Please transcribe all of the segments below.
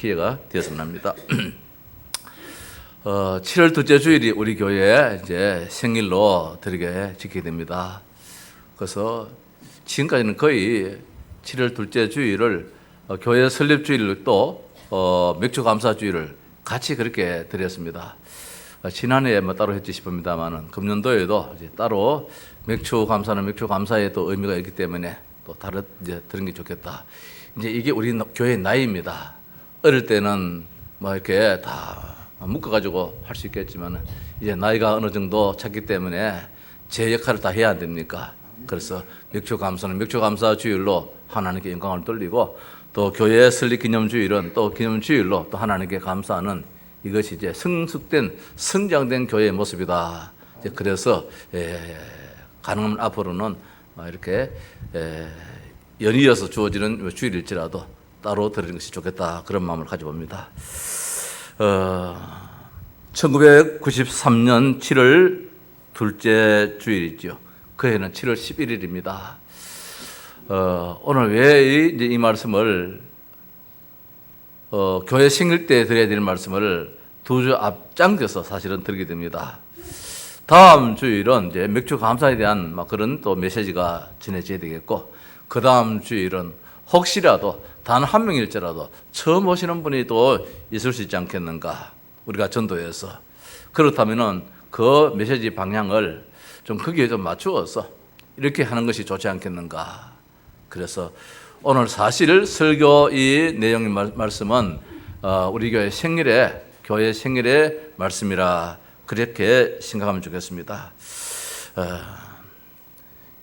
기회가 되었으면 합니다. 7월 둘째 주일이 우리 교회 이제 생일로 드리게 지키게 됩니다. 그래서 지금까지는 거의 7월 둘째 주일을 교회 설립 주일을 또 맥주 감사 주일을 같이 그렇게 드렸습니다. 지난해에 뭐 따로 했지 싶습니다만은 금년도에도 이제 따로 맥주 감사는 맥주 감사에 또 의미가 있기 때문에 또 다른 이제 드는 게 좋겠다. 이제 이게 우리 교회의 나이입니다. 어릴 때는 뭐 이렇게 다 묶어가지고 할 수 있겠지만 이제 나이가 어느 정도 찼기 때문에 제 역할을 다 해야 안 됩니까? 그래서 맥주 감사는 맥주 감사 주일로 하나님께 영광을 돌리고 또 교회 설립 기념 주일은 또 기념 주일로 또 하나님께 감사하는 이것이 이제 성숙된 성장된 교회의 모습이다. 이제 그래서 가능하면 앞으로는 이렇게 연이어서 주어지는 주일일지라도 따로 드리는 것이 좋겠다. 그런 마음을 가져봅니다. 1993년 7월 둘째 주일이죠. 그 해는 7월 11일입니다. 오늘 왜 이제 이 말씀을 교회 생일 때 드려야 될 말씀을 두 주 앞장져서 사실은 드리게 됩니다. 다음 주일은 이제 맥주 감사에 대한 그런 또 메시지가 전해져야 되겠고, 그 다음 주일은 혹시라도 단 한 명일지라도 처음 오시는 분이 또 있을 수 있지 않겠는가, 우리가 전도해서. 그렇다면은 그 메시지 방향을 좀 거기에 좀 맞추어서 이렇게 하는 것이 좋지 않겠는가. 그래서 오늘 사실 설교 이 내용의 말씀은 우리 교회 생일의 말씀이라 그렇게 생각하면 좋겠습니다.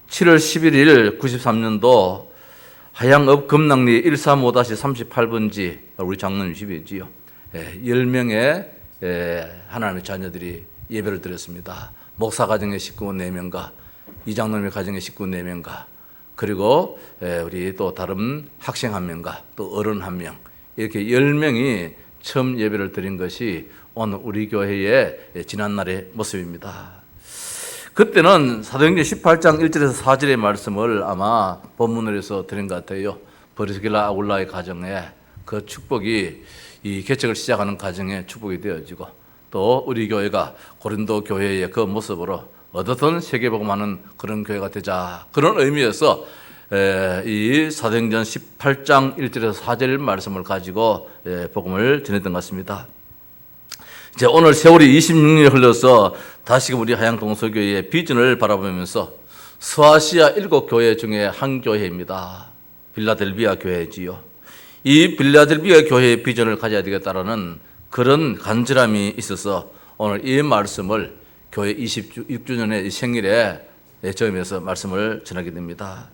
7월 11일 93년도 하양읍 금낭리 135-38번지 우리 장로님 집이지요. 10명의 하나님의 자녀들이 예배를 드렸습니다. 목사 가정의 식구 4명과 이장로님의 가정의 식구 4명과 그리고 우리 또 다른 학생 1명과 또 어른 1명, 이렇게 10명이 처음 예배를 드린 것이 오늘 우리 교회의 지난날의 모습입니다. 그때는 사도행전 18장 1절에서 4절의 말씀을 아마 본문으로 해서 드린 것 같아요. 브리스길라 아굴라의 가정에 그 축복이 이 개척을 시작하는 가정에 축복이 되어지고, 또 우리 교회가 고린도 교회의 그 모습으로 어떻든 세계복음하는 그런 교회가 되자, 그런 의미에서 이 사도행전 18장 1절에서 4절 말씀을 가지고 복음을 전했던 것 같습니다. 이제 오늘 세월이 26년이 흘러서 다시금 우리 하양동서교회의 비전을 바라보면서 서아시아 7교회 중에 한 교회입니다. 빌라델비아 교회지요. 이 빌라델비아 교회의 비전을 가져야 되겠다라는 그런 간절함이 있어서 오늘 이 말씀을 교회 26주년의 생일에 저임에서 말씀을 전하게 됩니다.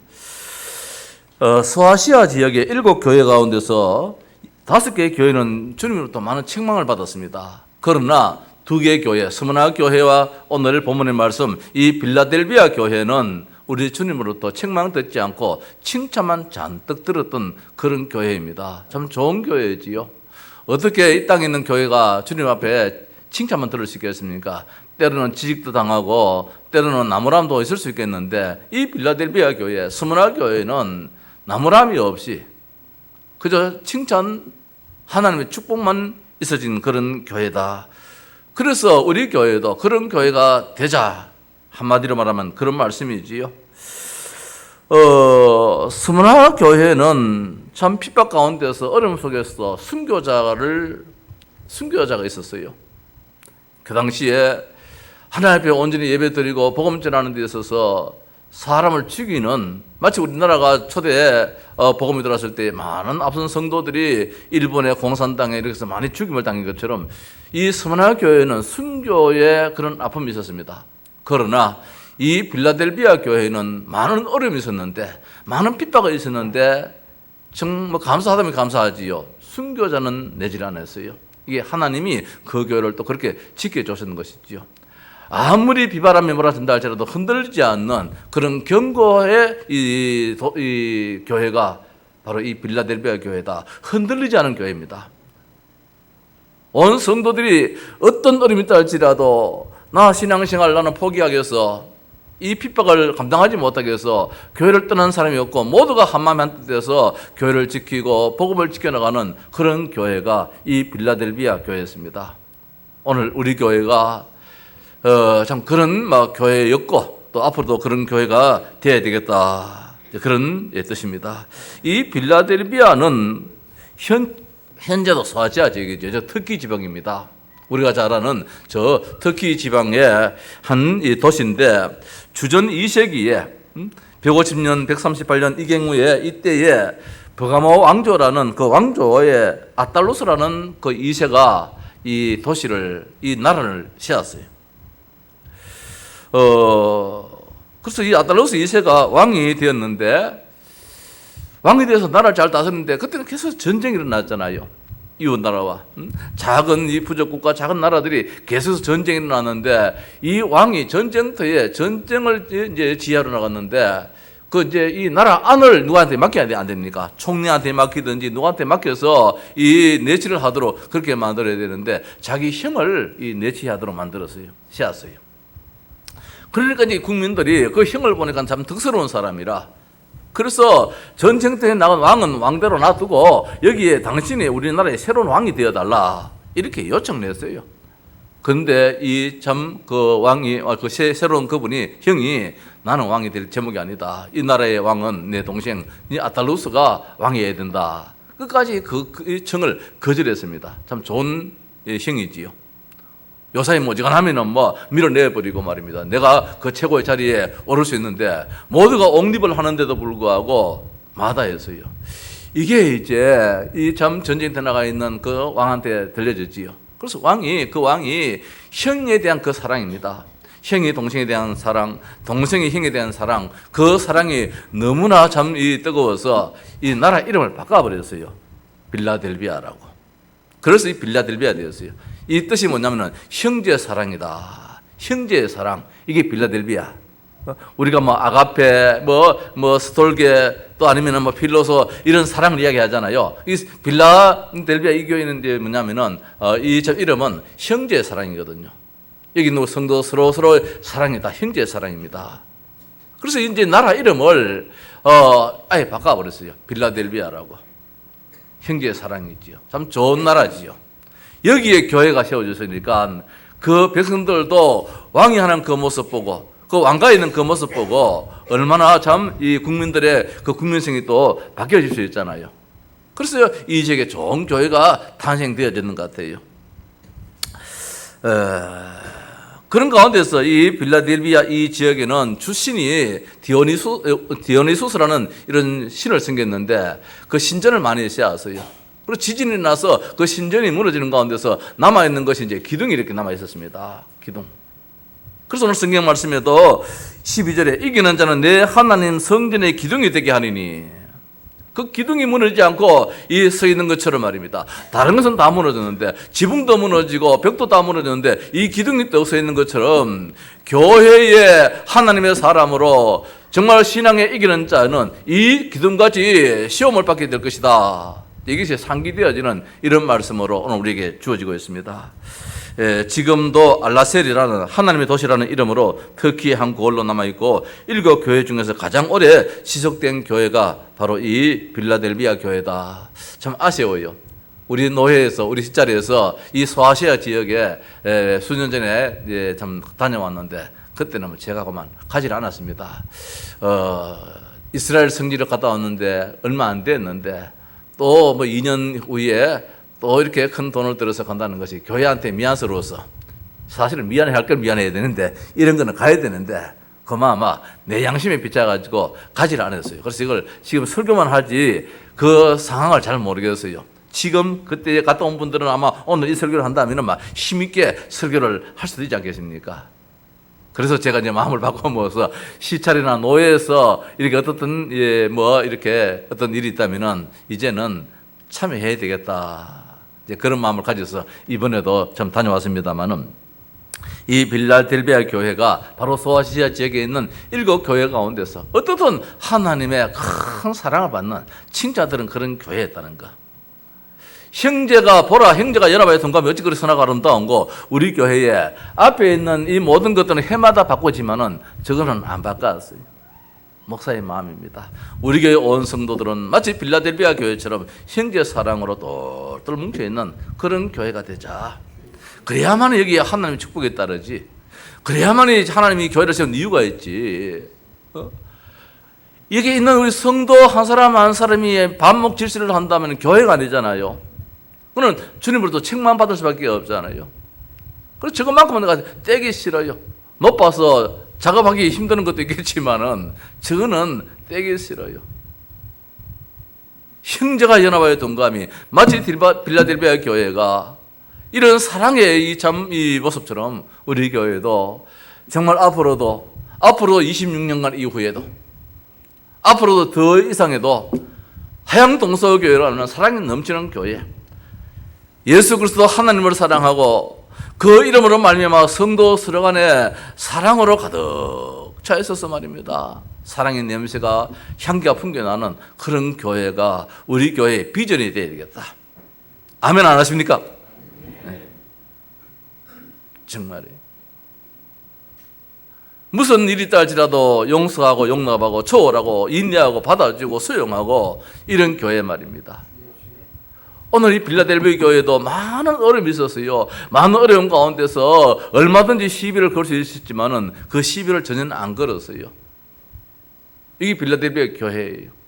서아시아 지역의 7교회 가운데서 5개의 교회는 주님으로부터 많은 책망을 받았습니다. 그러나 2개의 교회, 스무나 교회와 오늘 본문의 말씀 이 빌라델비아 교회는 우리 주님으로부터 책망 듣지 않고 칭찬만 잔뜩 들었던 그런 교회입니다. 참 좋은 교회지요. 어떻게 이 땅에 있는 교회가 주님 앞에 칭찬만 들을 수 있겠습니까? 때로는 지직도 당하고 때로는 나무람도 있을 수 있겠는데, 이 빌라델비아 교회, 스무나 교회는 나무람이 없이 그저 칭찬, 하나님의 축복만 있어진 그런 교회다. 그래서 우리 교회도 그런 교회가 되자, 한마디로 말하면 그런 말씀이지요. 스무나 교회는 참 핍박 가운데서 어려움 속에서 순교자가 있었어요. 그 당시에 하나님 앞에 온전히 예배드리고 복음 전하는 데 있어서 사람을 죽이는, 마치 우리나라가 초대에 복음이 들어왔을 때 많은 앞선 성도들이 일본의 공산당에 이렇게 해서 많이 죽임을 당한 것처럼 이 스무나 교회는 순교의 그런 아픔이 있었습니다. 그러나 이 빌라델비아 교회는 많은 어려움이 있었는데, 많은 핍박이 있었는데 정말 감사하다면 감사하지요. 순교자는 내질 않았어요. 이게 하나님이 그 교회를 또 그렇게 지켜주셨는 것이지요. 아무리 비바람이 몰아든다 할지라도 흔들리지 않는 그런 견고의 이 교회가 바로 이 빌라델비아 교회다. 흔들리지 않은 교회입니다. 온 성도들이 어떤 어려움이 있다 할지라도 나 신앙생활 나는 포기하겠어, 이 핍박을 감당하지 못하게 해서 교회를 떠난 사람이 없고 모두가 한마음 한뜻해서 교회를 지키고 복음을 지켜나가는 그런 교회가 이 빌라델비아 교회였습니다. 오늘 우리 교회가 참 그런 교회였고 또 앞으로도 그런 교회가 되어야 되겠다, 그런 뜻입니다. 이 빌라델비아는 현재도 소아시아 지역이죠. 터키 지방입니다. 우리가 잘 아는 저 터키 지방의 한 도시인데 주전 2세기에 150년, 138년 이경우에 이때에 버가모 왕조라는 그 왕조의 아달로스라는 그 2세가 이 도시를, 이 나라를 세웠어요. 그래서 이 아달로스 2세가 왕이 되었는데, 왕이 되어서 나라를 잘 다스렸는데 그때는 계속 전쟁이 일어났잖아요. 이웃 나라와 작은 이 부족 국가, 작은 나라들이 계속 전쟁이 일어났는데 이 왕이 전쟁터에 전쟁을 이제 지휘하러 나갔는데 그 이제 이 나라 안을 누구한테 맡겨야 안 됩니까? 총리한테 맡기든지 누구한테 맡겨서 이 내치를 하도록 그렇게 만들어야 되는데 자기 형을 이 내치하도록 만들었어요. 세웠어요. 그러니까 이제 국민들이 그 형을 보니까 참 덕스러운 사람이라, 그래서 전쟁터에 나간 왕은 왕대로 놔두고 여기에 당신이 우리나라의 새로운 왕이 되어달라, 이렇게 요청을 했어요. 그런데 이 참 그 왕이, 그 새로운 그분이, 형이 나는 왕이 될 제목이 아니다. 이 나라의 왕은 내 동생 이 아달루스가 왕이어야 된다. 끝까지 그 청을 거절했습니다. 참 좋은 형이지요. 요사이 모지간하면은 밀어내버리고 말입니다. 내가 그 최고의 자리에 오를 수 있는데 모두가 옹립을 하는데도 불구하고 마다했어요. 이게 이제 이 참 전쟁터 나가 있는 그 왕한테 들려졌지요. 그래서 그 왕이 형에 대한 그 사랑입니다. 형이 동생에 대한 사랑, 동생이 형에 대한 사랑, 그 사랑이 너무나 참 뜨거워서 이 나라 이름을 바꿔버렸어요. 빌라델비아라고. 그래서 이 빌라델비아 되었어요. 이 뜻이 뭐냐면은 형제 사랑이다. 형제의 사랑. 이게 빌라델비아. 우리가 아가페, 스톨게, 또 아니면은 필로소, 이런 사랑을 이야기하잖아요. 이 빌라델비아 이 교회는 이제 뭐냐면은 이 이름은 형제의 사랑이거든요. 여기 있는 성도 서로 사랑이다. 형제의 사랑입니다. 그래서 이제 나라 이름을 아예 바꿔버렸어요. 빌라델비아라고. 형제의 사랑이지요. 참 좋은 나라지요. 여기에 교회가 세워졌으니까 그 백성들도 왕이 하는 그 모습 보고, 그 왕가에 있는 그 모습 보고 얼마나 참 이 국민들의 그 국민성이 또 바뀌어질 수 있잖아요. 그래서 이 지역에 좋은 교회가 탄생되어졌는 것 같아요. 그런 가운데서 이 빌라델비아 이 지역에는 주신이 디오니수스라는 이런 신을 섬겼는데 그 신전을 많이 세웠어요. 그리고 지진이 나서 그 신전이 무너지는 가운데서 남아있는 것이 이제 기둥이 이렇게 남아있었습니다. 기둥. 그래서 오늘 성경 말씀에도 12절에 이기는 자는 내 하나님 성전의 기둥이 되게 하리니, 그 기둥이 무너지지 않고 이 서 있는 것처럼 말입니다. 다른 것은 다 무너졌는데, 지붕도 무너지고 벽도 다 무너졌는데 이 기둥이 또 서 있는 것처럼 교회의 하나님의 사람으로 정말 신앙에 이기는 자는 이 기둥같이 시험을 받게 될 것이다. 이것이 상기되어지는 이런 말씀으로 오늘 우리에게 주어지고 있습니다. 지금도 알라셀이라는 하나님의 도시라는 이름으로 터키의 한 고을로 남아있고 7교회 중에서 가장 오래 지속된 교회가 바로 이 빌라델비아 교회다. 참 아쉬워요. 우리 노회에서, 우리 식자리에서 이 소아시아 지역에 수년 전에 참 다녀왔는데 그때는 제가 그만 가지 않았습니다. 이스라엘 성지를 갔다 왔는데 얼마 안 됐는데 또 2년 후에 또 이렇게 큰 돈을 들여서 간다는 것이 교회한테 미안스러워서, 사실은 미안해할 걸 미안해야 되는데 이런 거는 가야 되는데 그만 내 양심에 비춰가지고 가지를 않았어요. 그래서 이걸 지금 설교만 하지 그 상황을 잘 모르겠어요. 지금 그때 갔다 온 분들은 아마 오늘 이 설교를 한다면 힘있게 설교를 할 수도 있지 않겠습니까? 그래서 제가 이제 마음을 바꿔먹어서 시찰이나 노예에서 이렇게 어떻든 이렇게 어떤 일이 있다면은 이제는 참여해야 되겠다. 이제 그런 마음을 가져서 이번에도 참 다녀왔습니다만은 이 빌라델비아 교회가 바로 소아시아 지역에 있는 7교회 가운데서 어떻든 하나님의 큰 사랑을 받는 칭찬들은 그런 교회였다는 거. 형제가 보라, 형제가 연합하여 동감이 어찌 그리 선하고 아름다운 거. 우리 교회에 앞에 있는 이 모든 것들은 해마다 바꾸지만은 저거는 안 바꿨어요. 목사의 마음입니다. 우리 교회 온 성도들은 마치 빌라델비아 교회처럼 형제 사랑으로 똘똘 뭉쳐있는 그런 교회가 되자. 그래야만 여기 하나님의 축복에 따르지. 그래야만 하나님이 교회를 세운 이유가 있지. 여기 있는 우리 성도 한 사람 한 사람이 반목 질서를 한다면 교회가 아니잖아요. 그는 주님으로부터 책만 받을 수밖에 없잖아요. 그래서 저것만큼은 내가 떼기 싫어요. 높아서 작업하기 힘드는 것도 있겠지만은 저거는 떼기 싫어요. 형제가 연합하여 동감이 마치 빌라델비아 교회가 이런 사랑의 이 모습처럼 우리 교회도 정말 앞으로 26년간 이후에도 앞으로도 더 이상에도 하양동서교회라는 사랑이 넘치는 교회, 예수 그리스도 하나님을 사랑하고 그 이름으로 말미암아 성도 서로 간에 사랑으로 가득 차 있어서 말입니다. 사랑의 냄새가 향기가 풍겨나는 그런 교회가 우리 교회의 비전이 되어야 되겠다. 아멘 안 하십니까? 네. 정말이에요. 무슨 일이 있다 할지라도 용서하고 용납하고 초월하고 인내하고 받아주고 수용하고 이런 교회 말입니다. 오늘 이 빌라델비아 교회도 많은 어려움이 있었어요. 많은 어려움 가운데서 얼마든지 시비를 걸 수 있었지만은 그 시비를 전혀 안 걸었어요. 이게 빌라델비아 교회예요.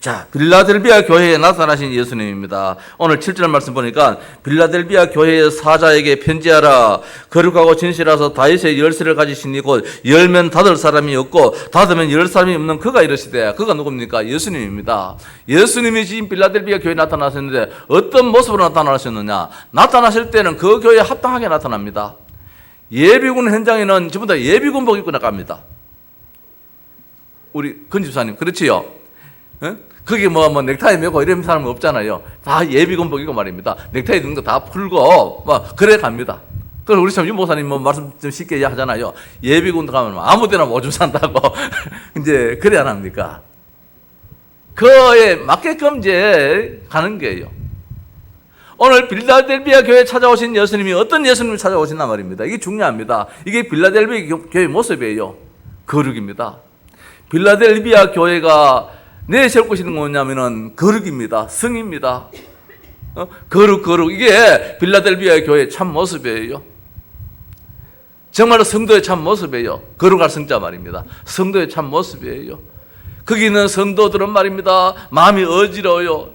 자, 빌라델비아 교회에 나타나신 예수님입니다. 오늘 7절 말씀 보니까 빌라델비아 교회의 사자에게 편지하라. 거룩하고 진실하서 다윗의 열쇠를 가지시니 곧 열면 닫을 사람이 없고 닫으면 열 사람이 없는 그가 이르시되, 그가 누굽니까? 예수님입니다. 예수님이 지금 빌라델비아 교회에 나타나셨는데 어떤 모습으로 나타나셨느냐? 나타나실 때는 그 교회에 합당하게 나타납니다. 예비군 현장에는 전부 다 예비군복 입고 나갑니다. 우리 건집사님 그렇지요? 거기 뭐 넥타이 메고 이런 사람은 없잖아요. 다 예비군복 입고 말입니다. 넥타이 든 거 다 풀고 그래 갑니다. 그래서 우리 참 유목사님 말씀 좀 쉽게 하잖아요. 예비군 가면 아무 데나 오줌 산다고 이제 그래 안 합니까? 그에 맞게끔 이제 가는 거예요. 오늘 빌라델비아 교회에 찾아오신 예수님이 어떤 예수님을 찾아오신단 말입니다. 이게 중요합니다. 이게 빌라델비아 교회의 모습이에요. 거룩입니다. 빌라델비아 교회가 내세울 것이 있는 뭐냐면은 거룩입니다. 성입니다. 거룩. 이게 빌라델비아 교회의 참 모습이에요. 정말로 성도의 참 모습이에요. 거룩할 성자 말입니다. 성도의 참 모습이에요. 거기 있는 성도들은 말입니다. 마음이 어지러워요.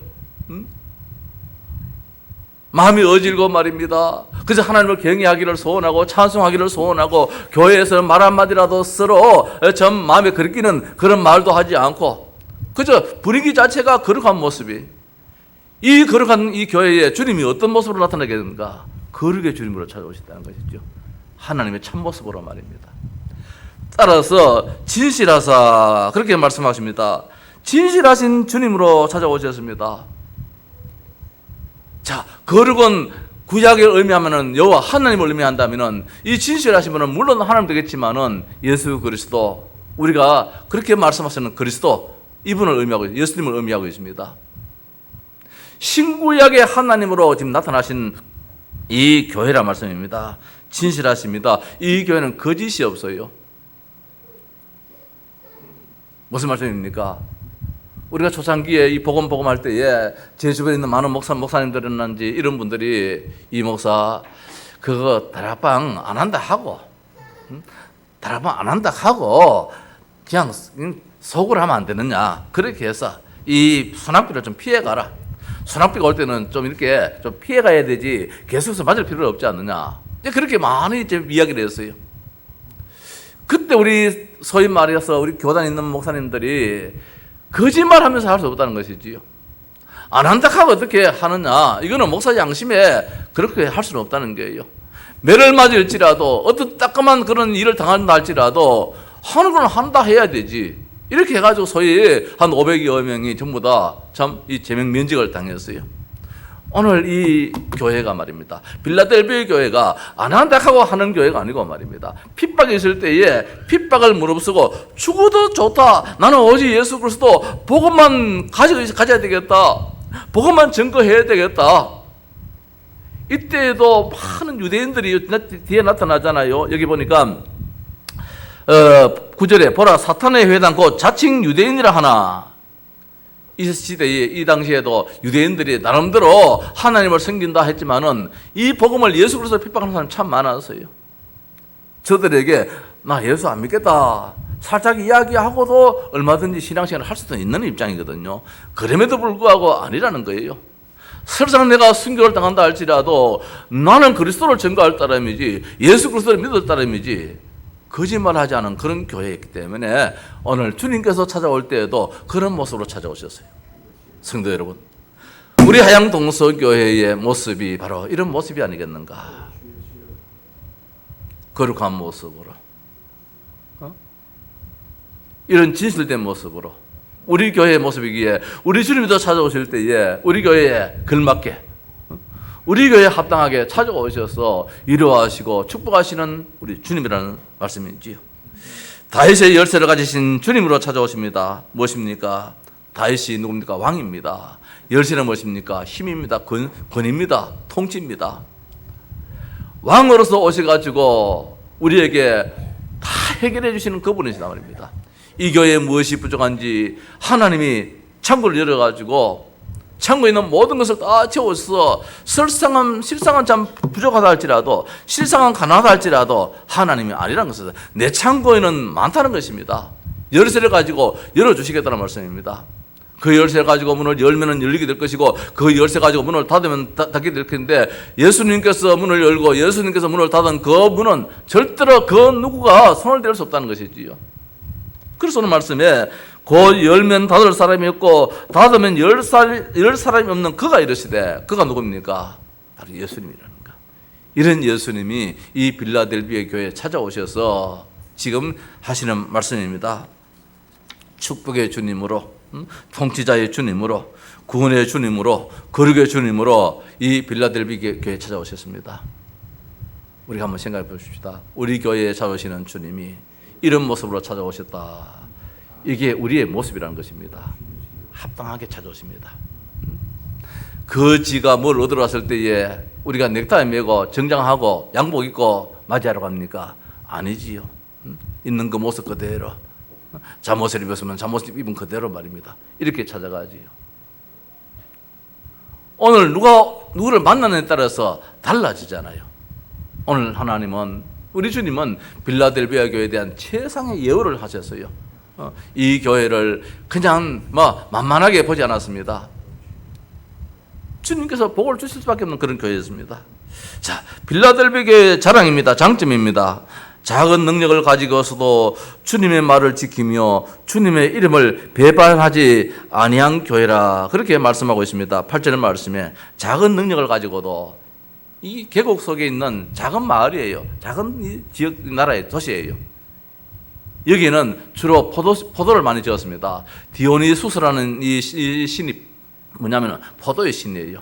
마음이 어질고 말입니다. 그래서 하나님을 경외하기를 소원하고 찬송하기를 소원하고 교회에서 말 한마디라도 서로 좀 마음에 거리끼는 그런 말도 하지 않고 그저 분위기 자체가 거룩한 모습이, 이 거룩한 이 교회에 주님이 어떤 모습으로 나타나겠는가? 거룩의 주님으로 찾아오셨다는 것이죠. 하나님의 참모습으로 말입니다. 따라서 진실하사 그렇게 말씀하십니다. 진실하신 주님으로 찾아오셨습니다. 자, 거룩은 구약을 의미하면은 여호와 하나님을 의미한다면은 이 진실하신 분은 물론 하나님 되겠지만은 예수 그리스도, 우리가 그렇게 말씀하시는 그리스도, 이분을 의미하고 예수님을 의미하고 있습니다. 신구약의 하나님으로 지금 나타나신 이 교회란 말씀입니다. 진실하십니다. 이 교회는 거짓이 없어요. 무슨 말씀입니까? 우리가 초창기에 이 복음할 때에 제 주변에 있는 많은 목사님들이라든지 이런 분들이 이 목사 그거 다락방 안 한다 하고 다락방 안 한다 하고 그냥 속으로 하면 안 되느냐, 그렇게 해서 이 순학비를 좀 피해가라. 순학비가 올 때는 좀 이렇게 좀 피해가야 되지 계속해서 맞을 필요가 없지 않느냐, 그렇게 많이 이야기를 했어요. 그때 우리 소위 말해서 우리 교단에 있는 목사님들이 거짓말하면서 할 수 없다는 것이지요. 안 한다 하고 어떻게 하느냐, 이거는 목사 양심에 그렇게 할 수는 없다는 거예요. 매를 맞을지라도 어떤 따끔한 그런 일을 당한다 할지라도 하는 건 한다 해야 되지. 이렇게 해가지고 소위 한 500여 명이 전부 다 참 이 제명 면직을 당했어요. 오늘 이 교회가 말입니다. 빌라델비아 교회가 안 한다 하고 하는 교회가 아니고 말입니다. 핍박이 있을 때에 핍박을 무릅쓰고 죽어도 좋다. 나는 오직 예수 그리스도 복음만 가져야 되겠다. 복음만 증거해야 되겠다. 이때에도 많은 유대인들이 뒤에 나타나잖아요. 여기 보니까 9절에 보라 사탄의 회당 곧 자칭 유대인이라 하나. 이 시대에 이 당시에도 유대인들이 나름대로 하나님을 섬긴다 했지만은 이 복음을 예수 그리스도를 핍박하는 사람이 참 많았어요. 저들에게 나 예수 안 믿겠다 살짝 이야기하고도 얼마든지 신앙생활을 할 수도 있는 입장이거든요. 그럼에도 불구하고 아니라는 거예요. 설사 내가 순교를 당한다 할지라도 나는 그리스도를 증거할 따름이지 예수 그리스도를 믿을 따름이지 거짓말하지 않은 그런 교회이기 때문에 오늘 주님께서 찾아올 때에도 그런 모습으로 찾아오셨어요. 성도 여러분, 우리 하양동서교회의 모습이 바로 이런 모습이 아니겠는가. 거룩한 모습으로, 이런 진실된 모습으로 우리 교회의 모습이기에 우리 주님도 찾아오실 때에 우리 교회에 걸맞게, 우리 교회에 합당하게 찾아오셔서 위로하시고 축복하시는 우리 주님이라는 말씀이지요. 다윗의 열쇠를 가지신 주님으로 찾아오십니다. 무엇입니까? 다윗이 누굽니까? 왕입니다. 열쇠는 무엇입니까? 힘입니다. 권위입니다. 통치입니다. 왕으로서 오셔가지고 우리에게 다 해결해 주시는 그분이시단 말입니다. 이 교회에 무엇이 부족한지 하나님이 창고를 열어가지고 창고에 있는 모든 것을 다 채워서 실상은 참 부족하다 할지라도 실상은 가난하다 할지라도 하나님이 아니라는 것은 내 창고에는 많다는 것입니다. 열쇠를 가지고 열어주시겠다는 말씀입니다. 그 열쇠를 가지고 문을 열면 열리게 될 것이고 그 열쇠 가지고 문을 닫으면 닫게 될 텐데 예수님께서 문을 열고 예수님께서 문을 닫은 그 문은 절대로 그 누구가 손을 댈 수 없다는 것이지요. 그래서 오늘 말씀에 곧 열면 닫을 사람이 없고 닫으면 열 사람이 없는 그가 이르시되 그가 누굽니까? 바로 예수님이라는 거. 이런 예수님이 이 빌라델비아 교회에 찾아오셔서 지금 하시는 말씀입니다. 축복의 주님으로, 통치자의 주님으로, 구원의 주님으로, 거룩의 주님으로 이 빌라델비아 교회에 찾아오셨습니다. 우리가 한번 생각해 보십시다. 우리 교회에 찾아오시는 주님이 이런 모습으로 찾아오셨다. 이게 우리의 모습이라는 것입니다. 합당하게 찾아오십니다. 거지가 뭘 얻으러 왔을 때에 우리가 넥타이 메고 정장하고 양복 입고 맞이하러 갑니까? 아니지요. 있는 그 모습 그대로, 잠옷을 입었으면 잠옷을 입은 그대로 말입니다. 이렇게 찾아가지요. 오늘 누구를 만나느냐에 따라서 달라지잖아요. 오늘 하나님은, 우리 주님은 빌라델비아 교회에 대한 최상의 예우를 하셨어요. 이 교회를 그냥 만만하게 보지 않았습니다. 주님께서 복을 주실 수밖에 없는 그런 교회였습니다. 자, 빌라델비아 교회의 자랑입니다. 장점입니다. 작은 능력을 가지고서도 주님의 말을 지키며 주님의 이름을 배반하지 아니한 교회라, 그렇게 말씀하고 있습니다. 8절 말씀에 작은 능력을 가지고도, 이 계곡 속에 있는 작은 마을이에요. 작은 지역, 나라의 도시예요. 여기는 주로 포도를 많이 지었습니다. 디오니수스라는 이 신이 뭐냐면 포도의 신이에요.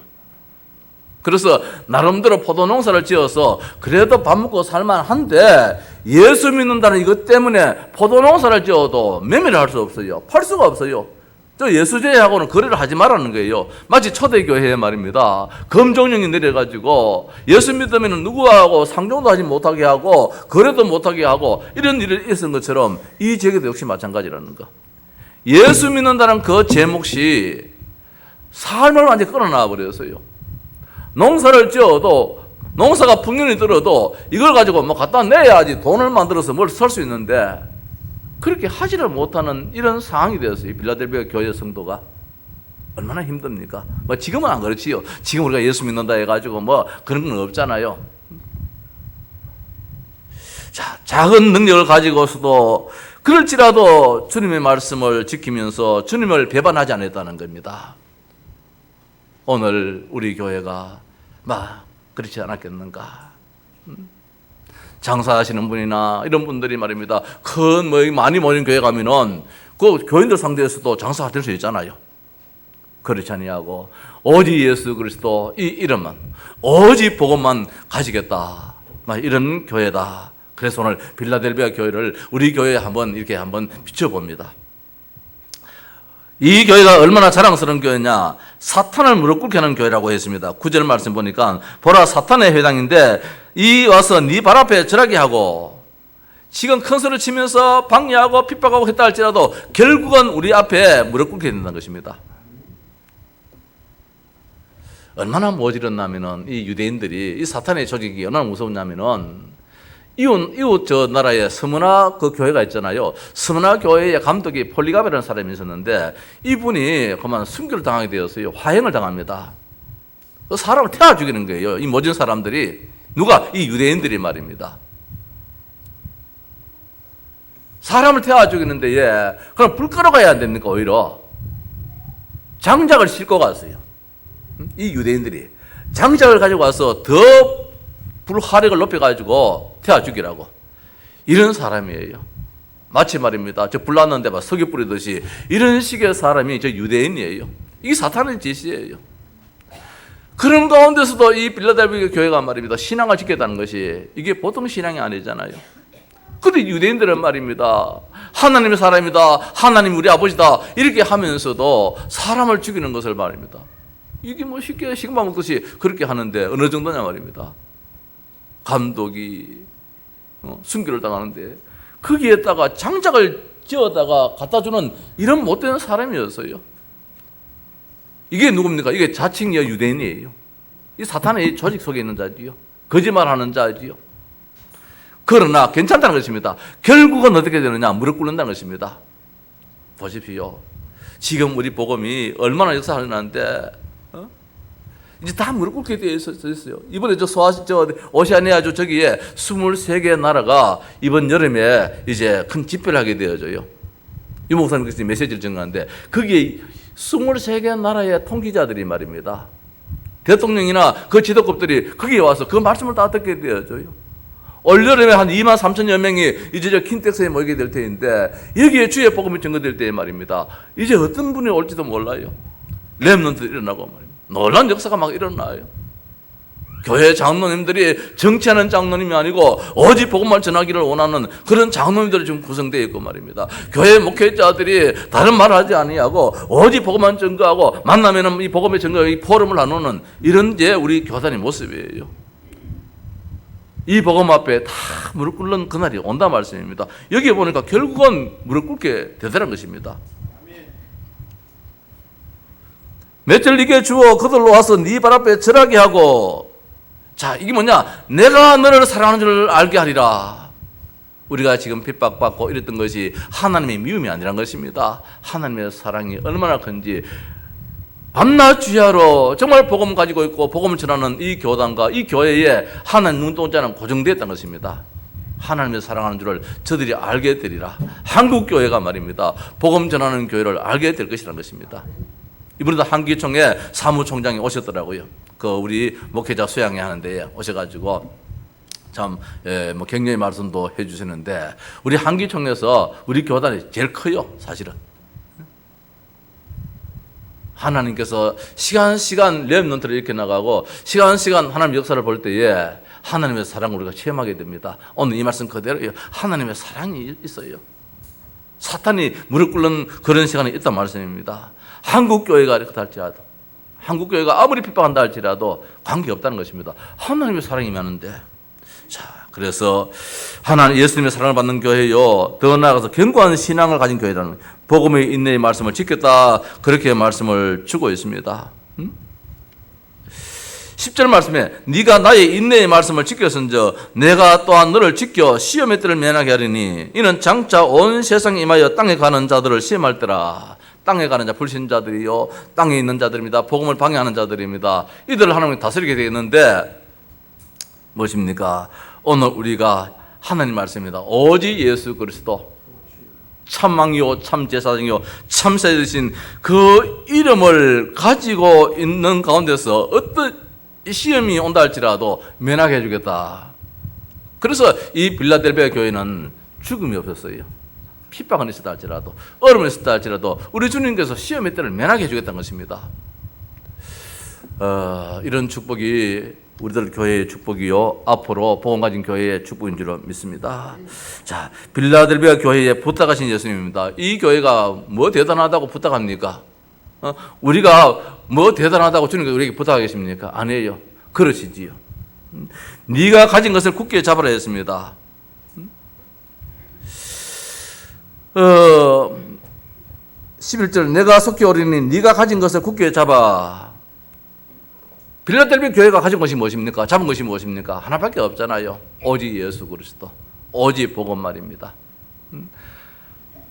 그래서 나름대로 포도 농사를 지어서 그래도 밥 먹고 살만한데 예수 믿는다는 이것 때문에 포도 농사를 지어도 매매를 할 수 없어요. 팔 수가 없어요. 저 예수제하고는 거래를 하지 말라는 거예요. 마치 초대교회 말입니다. 검정령이 내려가지고 예수 믿으면 누구하고 상종도 하지 못하게 하고 거래도 못하게 하고 이런 일이 있었던 것처럼 이 제도도 역시 마찬가지라는 거. 예수 믿는다는 그 제목이 삶을 완전히 끌어놔 버렸어요. 농사를 지어도 농사가 풍년이 들어도 이걸 가지고 갖다 내야지 돈을 만들어서 뭘 살 수 있는데 그렇게 하지를 못하는 이런 상황이 되었어요. 빌라델비아 교회 성도가 얼마나 힘듭니까? 지금은 안 그렇지요. 지금 우리가 예수 믿는다 해가지고 그런 건 없잖아요. 자, 작은 능력을 가지고서도 그럴지라도 주님의 말씀을 지키면서 주님을 배반하지 않았다는 겁니다. 오늘 우리 교회가 그렇지 않았겠는가? 장사하시는 분이나 이런 분들이 말입니다. 많이 모인 교회 가면은 그 교인들 상대에서도 장사할 수 있잖아요. 그렇지 아니하고 오직 예수 그리스도 이 이름만, 오직 복음만 가지겠다. 이런 교회다. 그래서 오늘 빌라델비아 교회를 우리 교회에 한번 비춰봅니다. 이 교회가 얼마나 자랑스러운 교회냐? 사탄을 무릎 꿇게 하는 교회라고 했습니다. 9절 말씀 보니까 보라 사탄의 회당인데 이 와서 네 발 앞에 절하게 하고, 지금 큰 소리 치면서 방해하고 핍박하고 했다 할지라도 결국은 우리 앞에 무릎 꿇게 된다는 것입니다. 얼마나 모질었냐면은 이 유대인들이, 이 사탄의 조직이 얼마나 무서웠냐면은 이웃 저 나라에 스무나 그 교회가 있잖아요. 스무나 교회의 감독이 폴리갑이라는 사람이 있었는데 이분이 그만 순교를 당하게 되었어요. 화형을 당합니다. 그 사람을 태워 죽이는 거예요. 이 모진 사람들이. 누가? 이 유대인들이 말입니다. 사람을 태워 죽이는데 그럼 불 끌어가야 안 됩니까? 오히려 장작을 싣고 갔어요. 이 유대인들이 장작을 가지고 와서 더 불화력을 높여가지고 태워 죽이라고. 이런 사람이에요. 마치 말입니다. 저 불났는데 막 석유 뿌리듯이 이런 식의 사람이 저 유대인이에요. 이게 사탄의 짓이에요. 그런 가운데서도 이 빌라델비아 교회가 말입니다. 신앙을 지켰다는 것이 이게 보통 신앙이 아니잖아요. 근데 유대인들은 말입니다. 하나님의 사람이다. 하나님 우리 아버지다. 이렇게 하면서도 사람을 죽이는 것을 말입니다. 이게 뭐 쉽게 식마 먹듯이 그렇게 하는데 어느 정도냐 말입니다. 감독이 순교를 당하는데 거기에다가 장작을 지어다가 갖다 주는 이런 못된 사람이었어요. 이게 누굽니까? 이게 자칭 유대인이에요. 이 사탄의 조직 속에 있는 자지요. 거짓말하는 자지요. 그러나 괜찮다는 것입니다. 결국은 어떻게 되느냐? 무릎 꿇는다는 것입니다. 보십시오. 지금 우리 복음이 얼마나 역사하는데 이제 다 무릎 꿇게 되어 있어요. 이번에 오시아니아 저기에 23개 나라가 이번 여름에 이제 큰 집회를 하게 되어져요. 이 목사님께서 메시지를 전하는데 거기에 23개 나라의 통기자들이 말입니다. 대통령이나 그 지도급들이 거기에 와서 그 말씀을 다 듣게 되어져요. 올여름에 한 2만 3천여 명이 이제 저 킨텍스에 모이게 될 때인데 여기에 주의 복음이 전거될 때 말입니다. 이제 어떤 분이 올지도 몰라요. 렘넌트 일어나고 말입니다. 놀라운 역사가 막 일어나요. 교회 장로님들이 정치하는 장로님이 아니고 오직 복음만 전하기를 원하는 그런 장로님들이 지금 구성되어 있고 말입니다. 교회 목회자들이 다른 말을 하지 아니하고 오직 복음만 전거하고 만나면은 이 복음의 전거 이 포럼을 나누는 이런 게 우리 교단의 모습이에요. 이 복음 앞에 다 무릎 꿇는 그날이 온다 말씀입니다. 여기에 보니까 결국은 무릎 꿇게 되더라는 것입니다. 맷을 네게 주어 그들로 와서 네 발 앞에 절하게 하고. 자, 이게 뭐냐? 내가 너를 사랑하는 줄 알게 하리라. 우리가 지금 핍박받고 이랬던 것이 하나님의 미움이 아니란 것입니다. 하나님의 사랑이 얼마나 큰지 밤낮 주야로 정말 복음 가지고 있고 복음을 전하는 이 교단과 이 교회에 하나님 눈동자는 고정되었다는 것입니다. 하나님의 사랑하는 줄을 저들이 알게 되리라. 한국 교회가 말입니다. 복음 전하는 교회를 알게 될 것이라는 것입니다. 이번에도 한기총회 사무총장이 오셨더라고요. 그 우리 목회자 수양회 하는데 오셔가지고 참 뭐 격려의 말씀도 해주시는데 우리 한기총회에서 우리 교단이 제일 커요, 사실은. 하나님께서 시간 렘넌트를 이렇게 나가고 시간 하나님 역사를 볼 때에 하나님의 사랑을 우리가 체험하게 됩니다. 오늘 이 말씀 그대로 하나님의 사랑이 있어요. 사탄이 무릎 꿇는 그런 시간이 있단 말씀입니다. 한국교회가 이렇게 할지라도, 한국교회가 아무리 핍박한다 할지라도 관계없다는 것입니다. 하나님의 사랑이 많은데. 자, 그래서 하나님 예수님의 사랑을 받는 교회요, 더 나아가서 견고한 신앙을 가진 교회라는 복음의 인내의 말씀을 지켰다, 그렇게 말씀을 주고 있습니다. 10절 말씀에 네가 나의 인내의 말씀을 지켰은즉 내가 또한 너를 지켜 시험의 때를 면하게 하리니 이는 장차 온 세상에 임하여 땅에 가는 자들을 시험할 때라. 땅에 가는 자, 불신자들이요, 땅에 있는 자들입니다. 복음을 방해하는 자들입니다. 이들을 하나님이 다스리게 되겠는데 무엇입니까? 오늘 우리가 하나님 말씀입니다. 오직 예수 그리스도 참왕이요 참제사장이요 참사되신 그 이름을 가지고 있는 가운데서 어떤 시험이 온다 할지라도 면하게 해주겠다. 그래서 이 빌라델비아 교회는 죽음이 없었어요. 핍박은 있었다 할지라도, 어려움이 있었다 할지라도 우리 주님께서 시험의 때를 면하게 해주겠다는 것입니다. 이런 축복이 우리들 교회의 축복이요 앞으로 복음 가진 교회의 축복인 줄 믿습니다. 자, 빌라델비아 교회에 부탁하신 예수님입니다. 이 교회가 뭐 대단하다고 부탁합니까? 우리가 뭐 대단하다고 주님께서 우리에게 부탁하겠습니까? 아니에요. 그러시지요. 네가 가진 것을 굳게 잡으라 했습니다. 11절 내가 속히 오리니 네가 가진 것을 굳게 잡아. 빌라델비아 교회가 가진 것이 무엇입니까? 잡은 것이 무엇입니까? 하나밖에 없잖아요. 오직 예수 그리스도, 오직 복음 말입니다.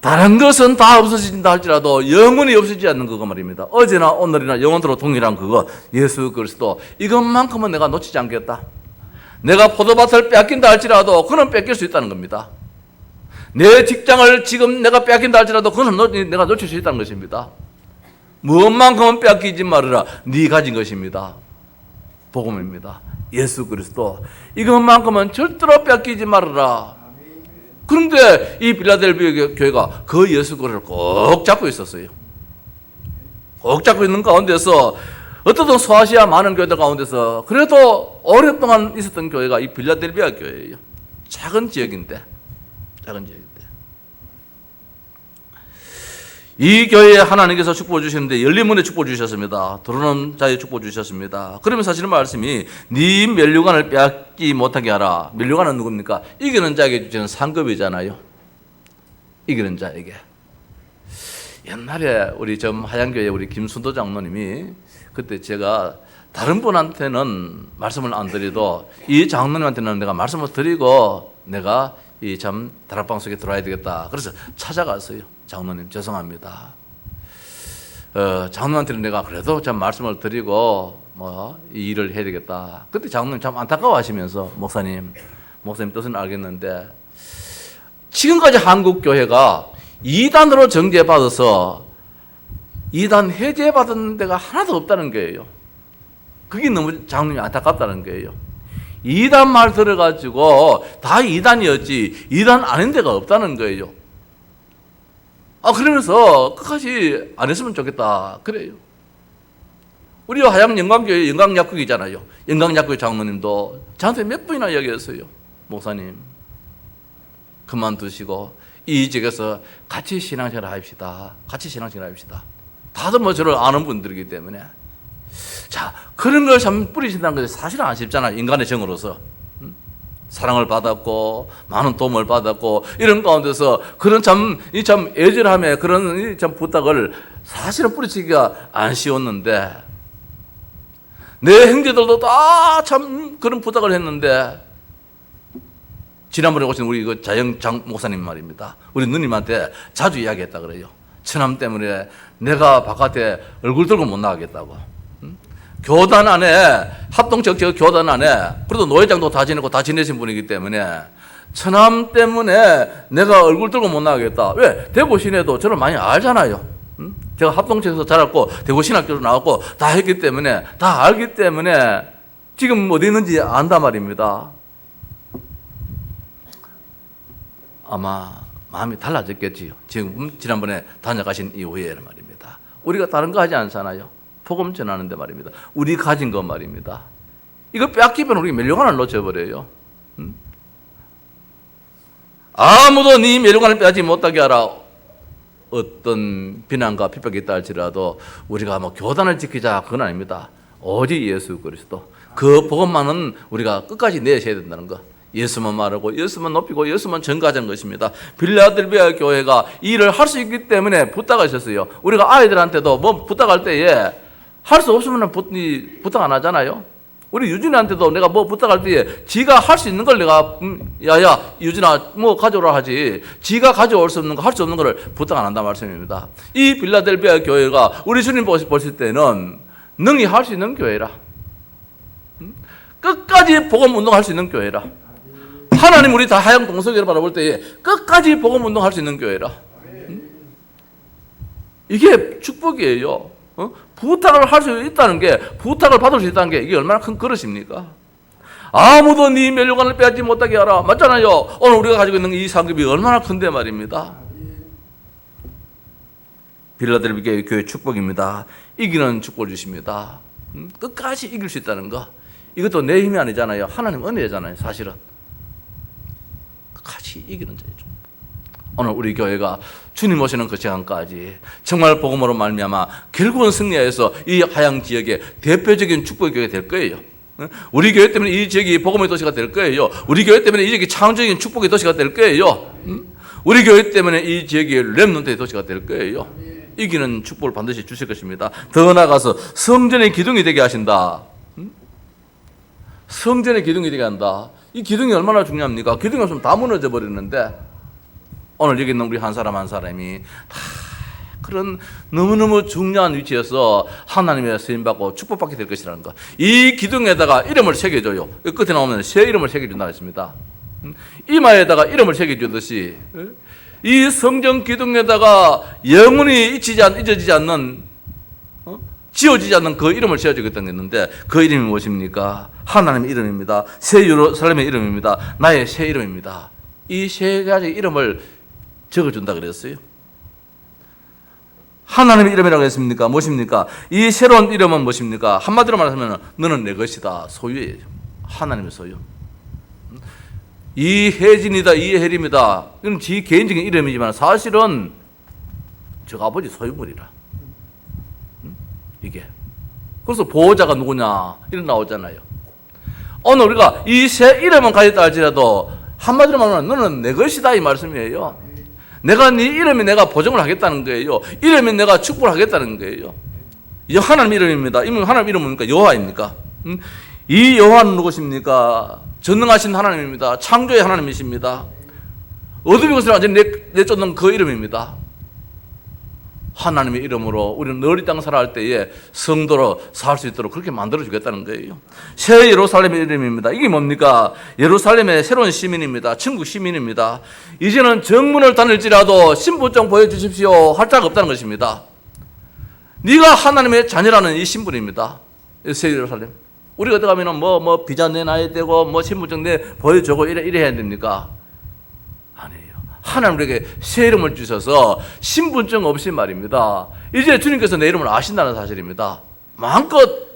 다른 것은 다 없어진다 할지라도 영원히 없어지지 않는 그거 말입니다. 어제나 오늘이나 영원토록 동일한 그거 예수 그리스도, 이것만큼은 내가 놓치지 않겠다. 내가 포도밭을 빼앗긴다 할지라도 그는 뺏길 수 있다는 겁니다. 내 직장을 지금 내가 빼앗긴다 할지라도 그는 내가 놓칠 수 있다는 것입니다. 무엇만큼은 빼앗기지 말으라. 네 가진 것입니다. 복음입니다. 예수 그리스도, 이것만큼은 절대로 빼앗기지 말아라. 그런데 이 빌라델비아 교회가 그 예수 그리스도를 꼭 잡고 있었어요. 꼭 잡고 있는 가운데서 어떻든 소아시아 많은 교회들 가운데서 그래도 오랫동안 있었던 교회가 이 빌라델비아 교회예요. 작은 지역인데 이 교회에 하나님께서 축복을 주셨는데 열린 문에 축복을 주셨습니다. 들어오는 자에 축복을 주셨습니다. 그러면 사실은 말씀이 네 면류관을 빼앗지 못하게 하라. 면류관은 누굽니까? 이기는 자에게 주시는 상급이잖아요. 이기는 자에게. 옛날에 우리 하양교회 우리 김순도 장로님이, 그때 제가 다른 분한테는 말씀을 안 드려도 이 장로님한테는 내가 말씀을 드리고 내가 이 다락방 속에 들어와야 되겠다. 그래서 찾아갔어요. 장로님 죄송합니다. 장로님한테는 내가 그래도 말씀을 드리고 이 일을 해야 되겠다. 그때 장로님 참 안타까워하시면서 목사님 뜻은 알겠는데 지금까지 한국 교회가 이단으로 정죄받아서 이단 해제받은 데가 하나도 없다는 거예요. 그게 너무 장로님이 안타깝다는 거예요. 이단 말 들어가지고 다 이단이었지 이단 아닌 데가 없다는 거예요. 그러면서 끝까지 안 했으면 좋겠다 그래요. 우리 하양 영광교회 영광약국이잖아요. 영광약국의 장로님도 저한테 몇 번이나 얘기했어요. 목사님 그만두시고 이 지역에서 같이 신앙생활 합시다. 다들 저를 아는 분들이기 때문에. 자, 그런 걸 참 뿌리신다는 것이 사실은 안 쉽잖아요. 인간의 정으로서. 사랑을 받았고, 많은 도움을 받았고, 이런 가운데서 그런 애절함에 그런 부탁을 사실은 뿌리치기가 안 쉬웠는데, 내 형제들도 다 그런 부탁을 했는데, 지난번에 오신 우리 자영장 목사님 말입니다. 우리 누님한테 자주 이야기했다 그래요. 처남 때문에 내가 바깥에 얼굴 들고 못 나가겠다고. 교단 안에, 합동적 교단 안에, 그래도 노회장도 다 지내고 다 지내신 분이기 때문에, 처남 때문에 내가 얼굴 들고 못 나가겠다. 왜? 대구 시내도 저를 많이 알잖아요. 제가 합동체에서 자랐고, 대구 신학교로 나왔고, 다 했기 때문에, 다 알기 때문에, 지금 어디 있는지 안단 말입니다. 아마 마음이 달라졌겠지요. 지난번에 다녀가신 이후에 말입니다. 우리가 다른 거 하지 않잖아요. 복음 전하는데 말입니다. 우리 가진 것 말입니다. 이거 뺏기면 우리 면류관을 놓쳐버려요. 아무도 네 면류관을 빼앗지 못하게 하라. 어떤 비난과 핍박이 있다 할지라도 우리가 교단을 지키자 그건 아닙니다. 오직 예수 그리스도. 그 복음만은 우리가 끝까지 내셔야 된다는 것. 예수만 말하고 예수만 높이고 예수만 전가하는 것입니다. 빌라델비아 교회가 이 일을 할 수 있기 때문에 부탁하셨어요. 우리가 아이들한테도 부탁할 때에 할 수 없으면 부탁 안 하잖아요. 우리 유진이한테도 내가 부탁할 때에 지가 할 수 있는 걸 내가 야야 유진아 가져오라 하지, 지가 가져올 수 없는 거, 할 수 없는 거를 부탁 안 한다 말씀입니다. 이 빌라델비아 교회가 우리 주님 보실 때는 능히 할 수 있는 교회라. 끝까지 복음 운동할 수 있는 교회라. 하나님 우리 다 하양 동성교회를 바라볼 때에 끝까지 복음 운동할 수 있는 교회라. 이게 축복이에요. 부탁을 할 수 있다는 게, 부탁을 받을 수 있다는 게 이게 얼마나 큰 그릇입니까? 아무도 네 면류관을 빼앗지 못하게 하라. 맞잖아요. 오늘 우리가 가지고 있는 이 상급이 얼마나 큰데 말입니다. 빌라델비아 교회 축복입니다. 이기는 축복을 주십니다. 끝까지 이길 수 있다는 거. 이것도 내 힘이 아니잖아요. 하나님 은혜잖아요. 사실은 같이 이기는 자죠. 오늘 우리 교회가 주님 오시는 그 시간까지 정말 복음으로 말미암아 결국은 승리해서 이 하양 지역의 대표적인 축복의 교회가 될 거예요. 우리 교회 때문에 이 지역이 복음의 도시가 될 거예요. 우리 교회 때문에 이 지역이 창조적인 축복의 도시가 될 거예요. 우리 교회 때문에 이 지역이 렘넌트의 도시가 될 거예요. 이기는 축복을 반드시 주실 것입니다. 더 나아가서 성전의 기둥이 되게 하신다. 성전의 기둥이 되게 한다. 이 기둥이 얼마나 중요합니까? 기둥이 없으면 다 무너져 버리는데 오늘 여기 있는 우리 한 사람 한 사람이 다 그런 너무너무 중요한 위치에서 하나님의 쓰임받고 축복받게 될 것이라는 것. 이 기둥에다가 이름을 새겨줘요. 끝에 나오면 새 이름을 새겨준다고 했습니다. 이마에다가 이름을 새겨주듯이 이 성전 기둥에다가 영원히 잊어지지 않는 지워지지 않는 그 이름을 지어주겠다는 게 있는데 그 이름이 무엇입니까? 하나님의 이름입니다. 새 예루살렘의 이름입니다. 나의 새 이름입니다. 이 세 가지 이름을 적어준다 그랬어요. 하나님의 이름이라고 했습니까? 무엇입니까? 이 새로운 이름은 무엇입니까? 한마디로 말하면 너는 내 것이다. 소유예요. 하나님의 소유. 이혜진이다, 이혜림이다. 이건 지 개인적인 이름이지만 사실은 저 아버지 소유물이라. 이게. 그래서 보호자가 누구냐 이런 나오잖아요. 오늘 우리가 이 새 이름은 가졌다 할지라도 한마디로 말하면 너는 내 것이다 이 말씀이에요. 내가 네 이름에 내가 보증을 하겠다는 거예요. 이름에 내가 축복을 하겠다는 거예요. 이 하나님 이름입니다. 하나님 이름은 뭡니까? 여호와입니까? 이 여호와는 누구십니까? 전능하신 하나님입니다. 창조의 하나님이십니다. 어둠의 것을 완전히 내쫓는 그 이름입니다. 하나님의 이름으로 우리는 늘 이 땅 살아갈 때에 성도로 살 수 있도록 그렇게 만들어주겠다는 거예요. 새 예루살렘의 이름입니다. 이게 뭡니까? 예루살렘의 새로운 시민입니다. 천국 시민입니다. 이제는 정문을 다닐지라도 신분증 보여주십시오 할 자가 없다는 것입니다. 네가 하나님의 자녀라는 이 신분입니다. 새 예루살렘. 우리가 어디 가면은 비자 내놔야 되고 신분증 보여주고 이래야 됩니까? 하나님 우리에게 새 이름을 주셔서 신분증 없이 말입니다. 이제 주님께서 내 이름을 아신다는 사실입니다. 마음껏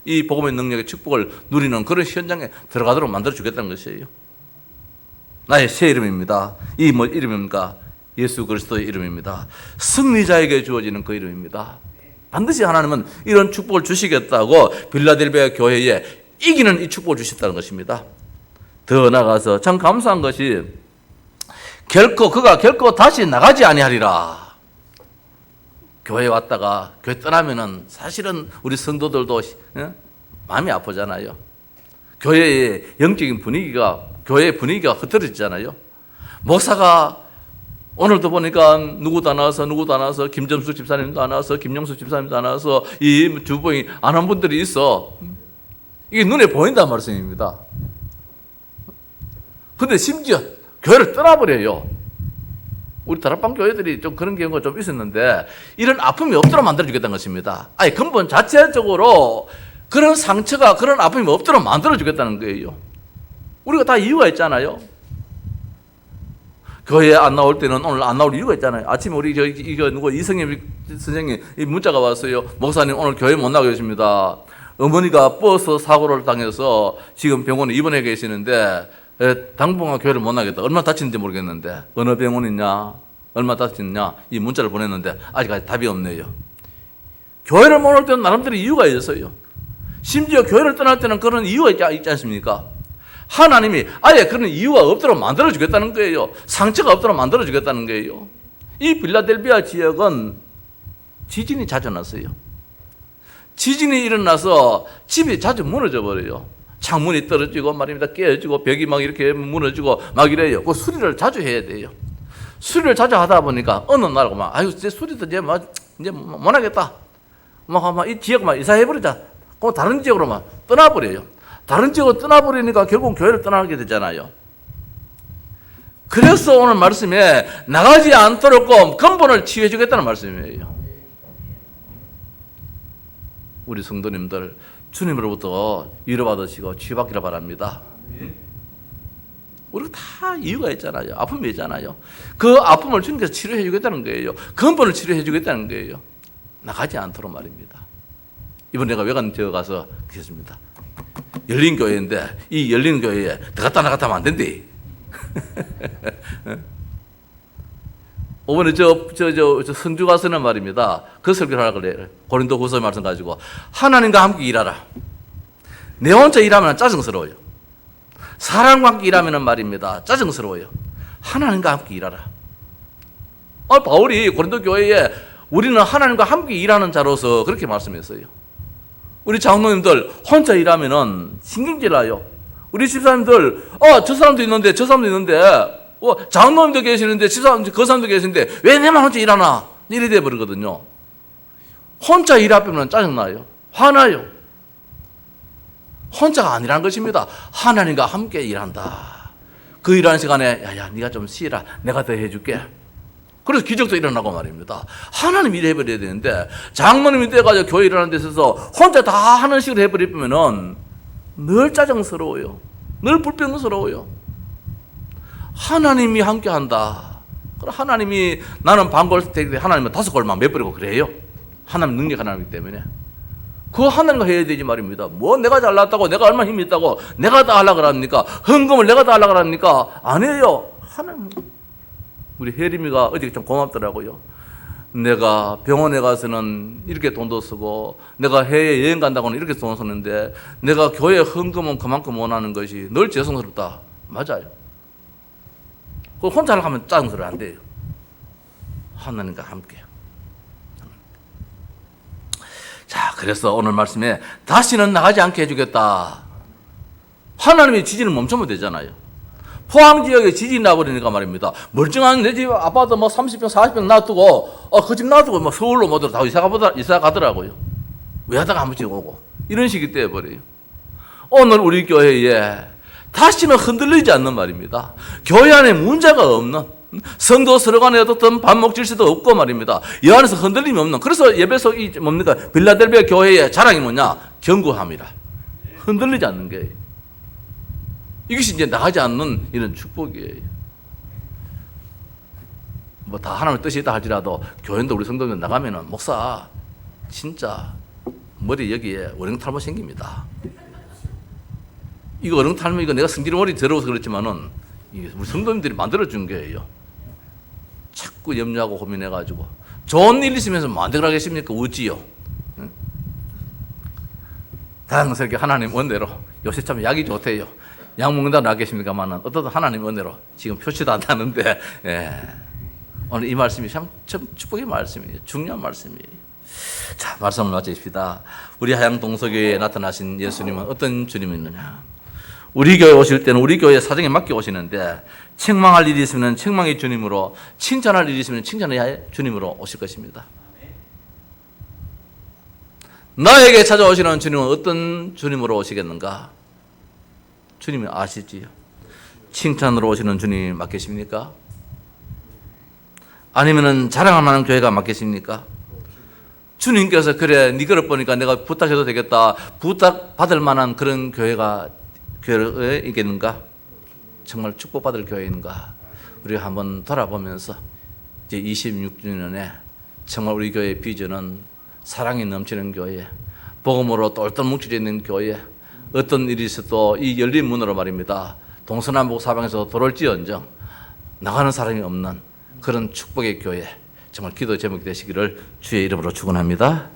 이 복음의 능력의 축복을 누리는 그런 현장에 들어가도록 만들어주겠다는 것이에요. 나의 새 이름입니다. 이 이름입니까? 예수 그리스도의 이름입니다. 승리자에게 주어지는 그 이름입니다. 반드시 하나님은 이런 축복을 주시겠다고 빌라델비아 교회에 이기는 이 축복을 주셨다는 것입니다. 더 나아가서 참 감사한 것이 그가 결코 다시 나가지 아니하리라. 교회 왔다가 교회 떠나면은 사실은 우리 성도들도 마음이 아프잖아요. 교회의 영적인 분위기가, 교회의 분위기가 흐트러지잖아요. 목사가 오늘도 보니까 누구도 안 와서 김점수 집사님도 안 와서 김영수 집사님도 안 와서 이 주보잉 안 한 분들이 있어. 이게 눈에 보인단 말씀입니다. 근데 심지어 교회를 떠나버려요. 우리 다락방 교회들이 좀 그런 경우가 좀 있었는데 이런 아픔이 없도록 만들어주겠다는 것입니다. 아니 근본 자체적으로 그런 상처가 그런 아픔이 없도록 만들어주겠다는 거예요. 우리가 다 이유가 있잖아요. 교회에 안 나올 때는 오늘 안 나올 이유가 있잖아요. 아침에 우리 이성임 선생님 이 문자가 왔어요. 목사님 오늘 교회 못 나가 계십니다. 어머니가 버스 사고를 당해서 지금 병원에 입원해 계시는데 당분간 교회를 못 나겠다. 얼마나 다치는지 모르겠는데 어느 병원이냐, 얼마 다쳤냐 이 문자를 보냈는데 아직까지 답이 없네요. 교회를 못 올 때는 나름대로 이유가 있어요. 심지어 교회를 떠날 때는 그런 이유가 있지 않습니까? 하나님이 아예 그런 이유가 없도록 만들어주겠다는 거예요. 상처가 없도록 만들어주겠다는 거예요. 이 빌라델비아 지역은 지진이 자주 났어요. 지진이 일어나서 집이 자주 무너져 버려요. 창문이 떨어지고 말입니다. 깨어지고 벽이 막 이렇게 무너지고 막 이래요. 그 수리를 자주 해야 돼요. 수리를 자주 하다 보니까 어느 날 아유, 제 수리도 이제 못 하겠다. 이 지역 이사해버리자. 그럼 다른 지역으로 떠나버려요. 다른 지역으로 떠나버리니까 결국 교회를 떠나게 되잖아요. 그래서 오늘 말씀에 나가지 않도록 근본을 치유해 주겠다는 말씀이에요. 우리 성도님들 주님으로부터 위로받으시고 치유받기를 바랍니다. 우리가 다 이유가 있잖아요. 아픔이 있잖아요. 그 아픔을 주님께서 치료해 주겠다는 거예요. 근본을 치료해 주겠다는 거예요. 나가지 않도록 말입니다. 이번에 내가 외관 지어 가서 그랬습니다. 열린 교회인데 이 열린 교회에 들어갔다 나갔다 하면 안 된대. 이번에 저 선주 가서는 말입니다. 그 설교를 하라고 그래요. 고린도후서 말씀 가지고 하나님과 함께 일하라. 내 혼자 일하면 짜증스러워요. 사람과 함께 일하면 말입니다. 짜증스러워요. 하나님과 함께 일하라. 바울이 고린도 교회에 우리는 하나님과 함께 일하는 자로서 그렇게 말씀했어요. 우리 장로님들 혼자 일하면은 신경질 나요. 우리 집사님들 저 사람도 있는데 저 사람도 있는데 장로님도 계시는데 집사님 그 사람도 계시는데 왜 내만 혼자 일하나 이래 돼 버리거든요. 혼자 일하면 짜증나요. 화나요. 혼자가 아니라는 것입니다. 하나님과 함께 일한다. 그 일하는 시간에 야야 네가 좀 쉬라. 내가 더 해줄게. 그래서 기적도 일어나고 말입니다. 하나님 일을 해버려야 되는데 장로님이 돼가지고 교회 일하는 데 있어서 혼자 다 하는 식으로 해버리면 늘 짜증스러워요. 늘 불평스러워요. 하나님이 함께한다. 하나님이 나는 반골 때 하나님은 5골만 몇 버리고 그래요. 하나님 능력 하나님이기 때문에 그 하나님과 해야 되지 말입니다. 뭐 내가 잘났다고 내가 얼마나 힘이 있다고 내가 다 하려고 합니까? 헌금을 내가 다 하려고 합니까? 안 해요. 하나님. 우리 혜림이가 어제 좀 고맙더라고요. 내가 병원에 가서는 이렇게 돈도 쓰고 내가 해외 여행 간다고는 이렇게 돈 쓰는데 내가 교회 헌금은 그만큼 원하는 것이 늘 죄송스럽다. 맞아요. 그 혼자 하면 짜증스러워 안 돼요. 하나님과 함께. 자, 그래서 오늘 말씀에 다시는 나가지 않게 해주겠다. 하나님의 지진을 멈추면 되잖아요. 포항 지역에 지진이 나버리니까 말입니다. 멀쩡한 내 집 아파트 30평, 40평 놔두고, 그 집 놔두고 서울로 모두 다 이사 가더라고요. 왜 하다가 한 번씩 오고. 이런 식이 되어버려요. 오늘 우리 교회에 다시는 흔들리지 않는 말입니다. 교회 안에 문제가 없는, 성도 서로 간에 어떻든 반목 질서도 없고 말입니다. 이 안에서 흔들림이 없는. 그래서 예배소 빌라델비아 교회의 자랑이 뭐냐? 견고함이라. 흔들리지 않는 게. 이것이 이제 나가지 않는 이런 축복이에요. 뭐 다 하나님의 뜻이 있다 할지라도 교회도 우리 성도들 나가면은 목사 진짜 머리 여기에 어령탈모 생깁니다. 이거 어령탈모 이거 내가 성질 머리 더러워서 그렇지만은 이게 우리 성도님들이 만들어준 거예요. 자꾸 염려하고 고민해가지고 좋은 일 있으면서 만들어 하겠습니까? 어찌요? 응? 다양스럽게 하나님 원대로 요새 참 약이 좋대요. 약 먹는다 나겠습니까만은 어떤 하나님 은혜로 지금 표시도 안 나는데 오늘 이 말씀이 참 축복의 말씀이에요. 중요한 말씀이에요. 자, 말씀을 마치십시다. 우리 하양 동서교회에 나타나신 예수님은 어떤 주님이었느냐? 우리 교회 오실 때는 우리 교회 사정에 맡겨 오시는데 책망할 일이 있으면 책망의 주님으로, 칭찬할 일이 있으면 칭찬의 주님으로 오실 것입니다. 나에게 찾아오시는 주님은 어떤 주님으로 오시겠는가? 주님이 아시지요. 칭찬으로 오시는 주님이 맡기십니까? 아니면은 자랑할 만한 교회가 맡기십니까? 주님께서 그래 네 그릇 보니까 내가 부탁해도 되겠다. 부탁받을 만한 그런 교회가 교회에 있겠는가? 정말 축복받을 교회인가? 우리가 한번 돌아보면서 이제 26주년에 정말 우리 교회의 비전은 사랑이 넘치는 교회, 복음으로 똘똘 뭉쳐져 있는 교회, 어떤 일이 있어도 이 열린 문으로 말입니다. 동서남북 사방에서 돌을지언정 나가는 사람이 없는 그런 축복의 교회, 정말 기도 제목이 되시기를 주의 이름으로 축원합니다.